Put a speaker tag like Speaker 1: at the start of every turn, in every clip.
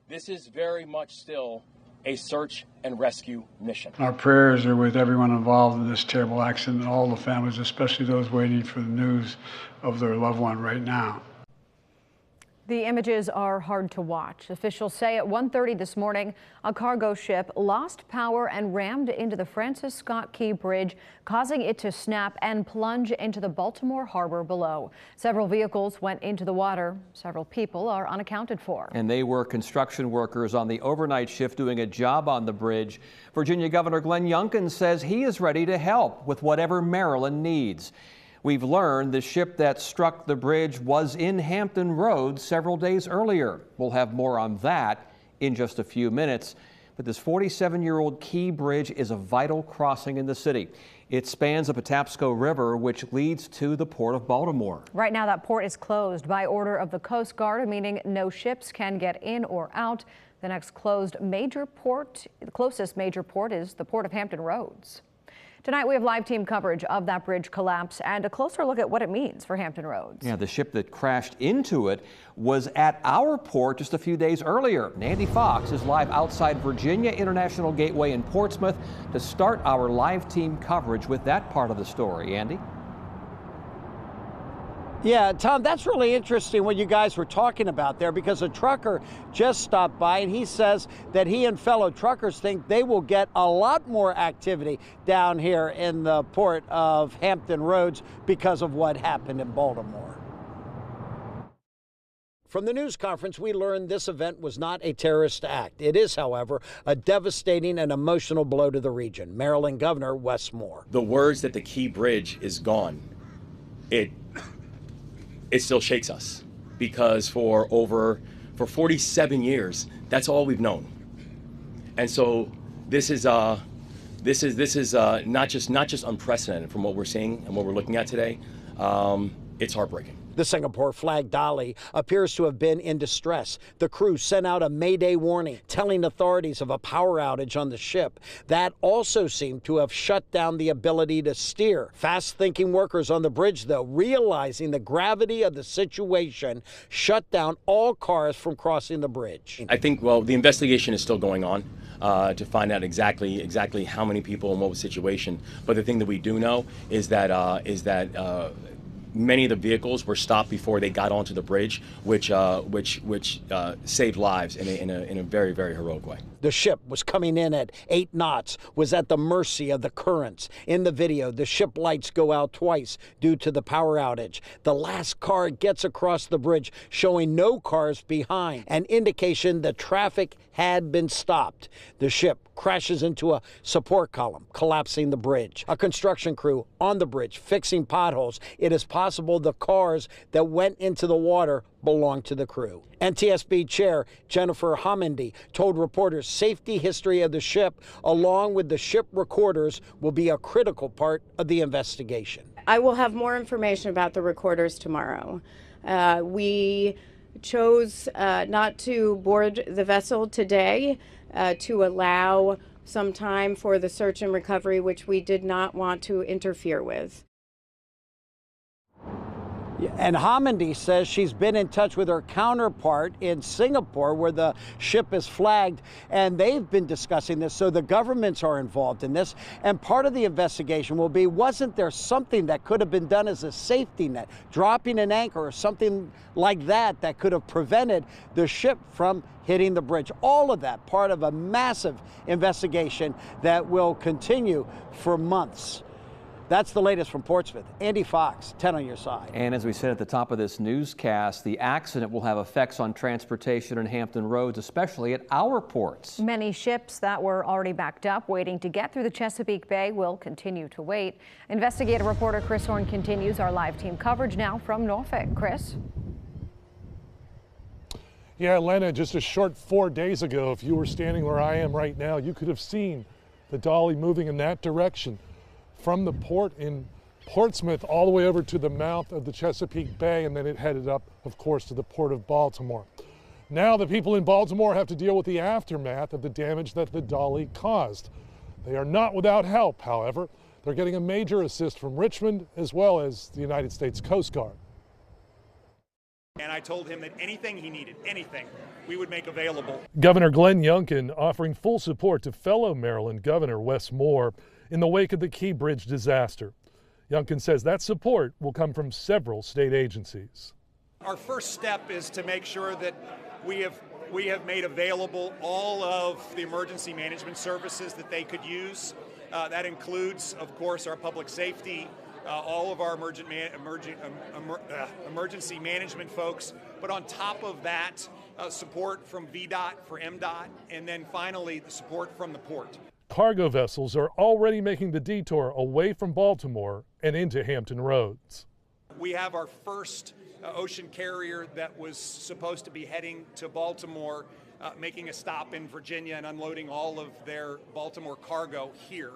Speaker 1: This is very much still a search and rescue mission.
Speaker 2: Our prayers are with everyone involved in this terrible accident, and all the families, especially those waiting for the news of their loved one right now.
Speaker 3: The images are hard to watch. Officials say at 1:30 this morning, a cargo ship lost power and rammed into the Francis Scott Key Bridge, causing it to snap and plunge into the Baltimore harbor below. Several vehicles went into the water. Several people are unaccounted for.
Speaker 4: And they were construction workers on the overnight shift doing a job on the bridge. Virginia Governor Glenn Youngkin says he is ready to help with whatever Maryland needs. We've learned the ship that struck the bridge was in Hampton Roads several days earlier. We'll have more on that in just a few minutes. But this 47-year-old Key Bridge is a vital crossing in the city. It spans the Patapsco River, which leads to the Port of Baltimore.
Speaker 3: Right now, that port is closed by order of the Coast Guard, meaning no ships can get in or out. The next closest major port is the Port of Hampton Roads. Tonight, we have live team coverage of that bridge collapse and a closer look at what it means for Hampton Roads. Yeah,
Speaker 4: the ship that crashed into it was at our port just a few days earlier. Andy Fox is live outside Virginia International Gateway in Portsmouth to start our live team coverage with that part of the story. Andy?
Speaker 5: Yeah, Tom, that's really interesting what you guys were talking about there, because a trucker just stopped by and he says that he and fellow truckers think they will get a lot more activity down here in the port of Hampton Roads because of what happened in Baltimore. From the news conference, we learned this event was not a terrorist act. It is, however, a devastating and emotional blow to the region. Maryland Governor Wes Moore.
Speaker 1: The words that the Key Bridge is gone, it still shakes us, because for 47 years, that's all we've known. And so this is not just unprecedented from what we're seeing and what we're looking at today. It's heartbreaking.
Speaker 5: The Singapore flag Dolly appears to have been in distress. The crew sent out a Mayday warning, telling authorities of a power outage on the ship. That also seemed to have shut down the ability to steer. Fast-thinking workers on the bridge, though, realizing the gravity of the situation, shut down all cars from crossing the bridge.
Speaker 1: I think, well, the investigation is still going on to find out exactly how many people and what was the situation. But the thing that we do know is that many of the vehicles were stopped before they got onto the bridge, which saved lives in a very, very heroic way.
Speaker 5: The ship was coming in at 8 knots, was at the mercy of the currents. In the video, the ship lights go out twice due to the power outage. The last car gets across the bridge, showing no cars behind, an indication the traffic had been stopped. The ship crashes into a support column, collapsing the bridge. A construction crew on the bridge fixing potholes. It is possible the cars that went into the water belong to the crew. NTSB Chair Jennifer Homendy told reporters safety history of the ship, along with the ship recorders, will be a critical part of the investigation.
Speaker 6: I will have more information about the recorders tomorrow. We chose not to board the vessel today to allow some time for the search and recovery, which we did not want to interfere with.
Speaker 5: And Homendy says she's been in touch with her counterpart in Singapore, where the ship is flagged, and they've been discussing this. So the governments are involved in this. And part of the investigation will be, wasn't there something that could have been done as a safety net, dropping an anchor or something like that, that could have prevented the ship from hitting the bridge? All of that part of a massive investigation that will continue for months. That's the latest from Portsmouth. Andy Fox, 10 on your side.
Speaker 4: And as we said at the top of this newscast, the accident will have effects on transportation in Hampton Roads, especially at our ports.
Speaker 3: Many ships that were already backed up waiting to get through the Chesapeake Bay will continue to wait. Investigative reporter Chris Horn continues our live team coverage now from Norfolk. Chris?
Speaker 7: Yeah, Lena, just a short 4 days ago, if you were standing where I am right now, you could have seen the Dolly moving in that direction, from the port in Portsmouth all the way over to the mouth of the Chesapeake Bay, and then it headed up, of course, to the Port of Baltimore. Now the people in Baltimore have to deal with the aftermath of the damage that the Dolly caused. They are not without help, however. They're getting a major assist from Richmond as well as the United States Coast Guard.
Speaker 8: And I told him that anything he needed, anything, we would make available.
Speaker 7: Governor Glenn Youngkin offering full support to fellow Maryland Governor Wes Moore in the wake of the Key Bridge disaster. Youngkin says that support will come from several state agencies.
Speaker 8: Our first step is to make sure that we have made available all of the emergency management services that they could use. That includes, of course, our public safety, all of our emergency management folks, but on top of that, support from VDOT for MDOT, and then finally the support from the port.
Speaker 7: Cargo vessels are already making the detour away from Baltimore and into Hampton roads.
Speaker 8: We have our first ocean carrier that was supposed to be heading to Baltimore, making a stop in Virginia and unloading all of their Baltimore cargo here.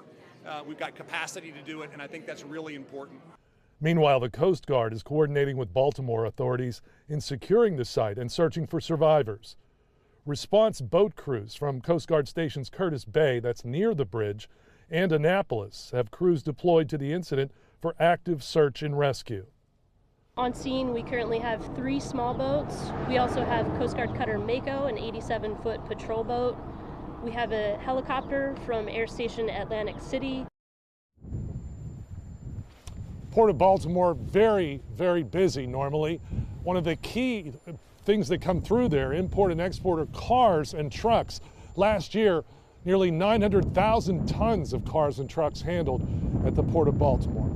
Speaker 8: We've got capacity to do it, and I think that's really important.
Speaker 7: Meanwhile, the Coast Guard is coordinating with Baltimore authorities in securing the site and searching for survivors. Response boat crews from Coast Guard stations Curtis Bay, that's near the bridge, and Annapolis have crews deployed to the incident for active search and rescue.
Speaker 9: On scene, we currently have 3 small boats. We also have Coast Guard cutter Mako, an 87-foot patrol boat. We have a helicopter from Air Station Atlantic City.
Speaker 7: Port of Baltimore, very, very busy normally. One of the key things that come through there, import and export, are cars and trucks. Last year, nearly 900,000 tons of cars and trucks handled at the Port of Baltimore.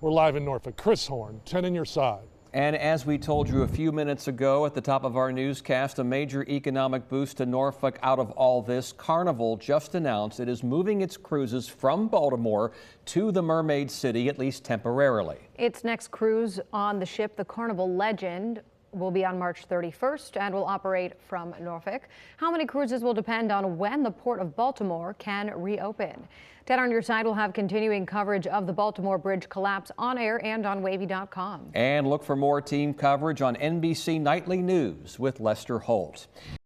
Speaker 7: We're live in Norfolk. Chris Horn, 10 on your side.
Speaker 4: And as we told you a few minutes ago at the top of our newscast, a major economic boost to Norfolk out of all this. Carnival just announced it is moving its cruises from Baltimore to the Mermaid City, at least temporarily.
Speaker 3: Its next cruise on the ship, the Carnival Legend, will be on March 31st and will operate from Norfolk. How many cruises will depend on when the Port of Baltimore can reopen. 10 on your side will have continuing coverage of the Baltimore Bridge collapse on air and on wavy.com.
Speaker 4: And look for more team coverage on NBC Nightly News with Lester Holt.